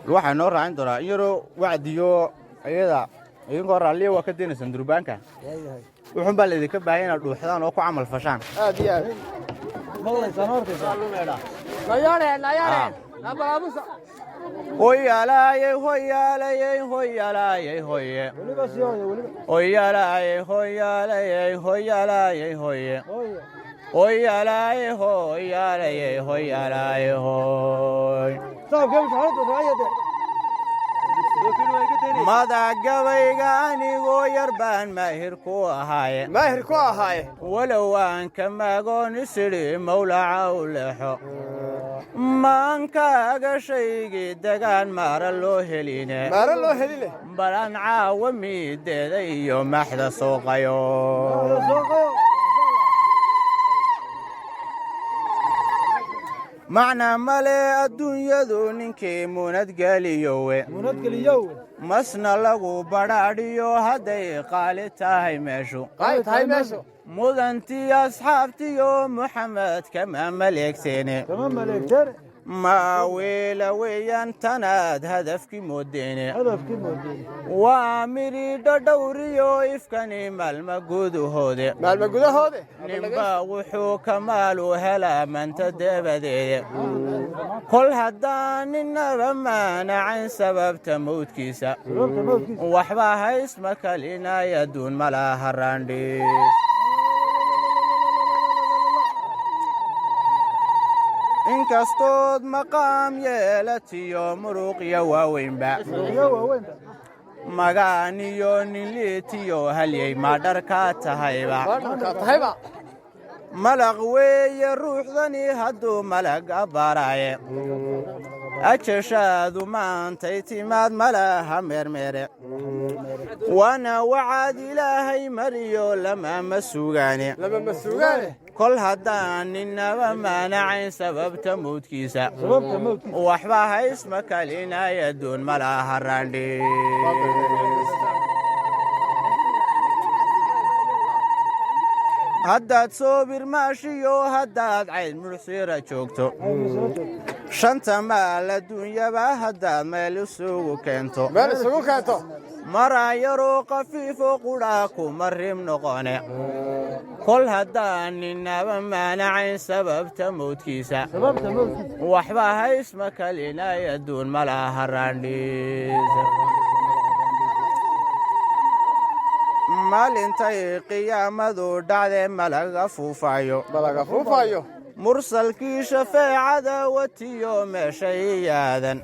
waxaan noo raacin doonaa in yaroo wacdiyo ayada idinkoo raalliya waa ka deenaysan durbaanka wuxuun baa laydinka baahan inaad dhuuxdaan oo ku camal fashaan aad iyo aad hoyaalaaye hoyaalaaye hoyaalaaye hoye hoyaalaaye hoyaalaaye hoyaalaaye hoye hoyaalaaye hoyaalaaye hoyaalaaye hoy madagabayga anigoo yar baan maahir ku ahaaye walow aan ka maagoon isidhi mawlaca u leexo maankaaga shaygii degaan maara loo heline balan caawa miideeda iyo maxda sooqayo macnaa male adduunyadu ninkii munadgeliyowe masna lagu badhaadhiyo hadday qaali tahay meeshu mudantii asxaabtiyo muxamed kama maleegteene maaweela weeyaan tanaad hadafkii moodeene waa midhiidho dhowriyo ifkani maalma gudahoode ninbaa wuxuu kamaalu helaa manta dabadeede kol haddaan ninaba maanacayn sababta mawdkiisa waxba haysma kalinay adduun malaha raandhiis inkastood maqaam yeelatiyo muruqya waaweynba magaaniyo ninliitiyo halyay madharkaa tahayba malaq weeye ruuxdani hadduu malag abbaaraaye ajashaadu maantay timaad malaha meermeere waana wacaad ilaahay mariyo lamama sugaane kol haddaan ninaba maanacayn sababta mawdkiisa waxba haysma kalinay adduun malaha raandhiis haddaad soo birmaashiyo haddaad cayd mursiira joogto shanta maal adduunyaba haddaad meel isugu keento maraa yaroo qafiifo qudhaa kuma rib noqone kol haddaan ninaba maanacayn sababta mawdkiisa waxba haysma kalinay adduun malaha raandhiis maalintay qiyaamadu dhacdee malaga fuufaayo mursalkii shafeecada watiyo meeshay yaadan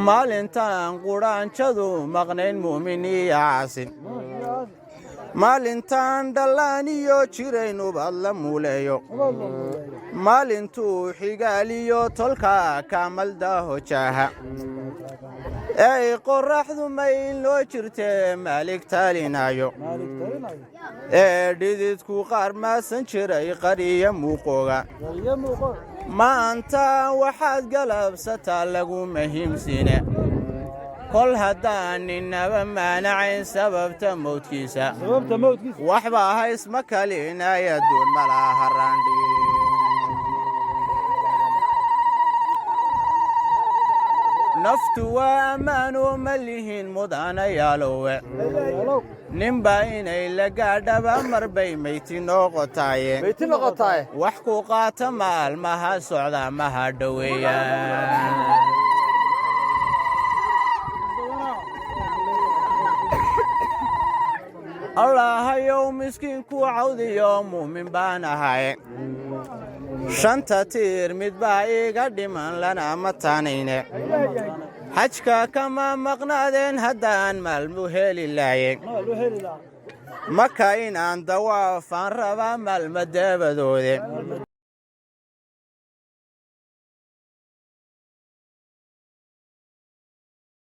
maalintaan qudhaanjadu maqnayn mu'miniya caasin maalintaan dhallaaniyo jiraynubad la muuleeyo maalintuu xigaaliyo tolkaa kaamaldaho jaaha ay qorraxdu mayl loo jirtee maalig taalinaayo ee dhididku qaar maasan jiray qariya muuqooga maanta waxaad galabsataa lagu muhiimsiine kol haddaan ninaba maanacayn sababta mawdkiisa waxba haysma kalinay adduun malaha raandhiis naftu waa ammaano ma lihiin mudanayaalowe ninbaa inay la gaadhaba marbay mayti noqotaaye wax ku qaata maalmaha socda maha dhoweeyaan allahayow miskiinku cawdiyo muumin baan ahaye shanta tiir mid baa iiga dhiman lana ma taanayne xajka kama maqnaadeen haddaan maalmu heli laaye maka inaan dawaafaan rabaa maalma dabadoode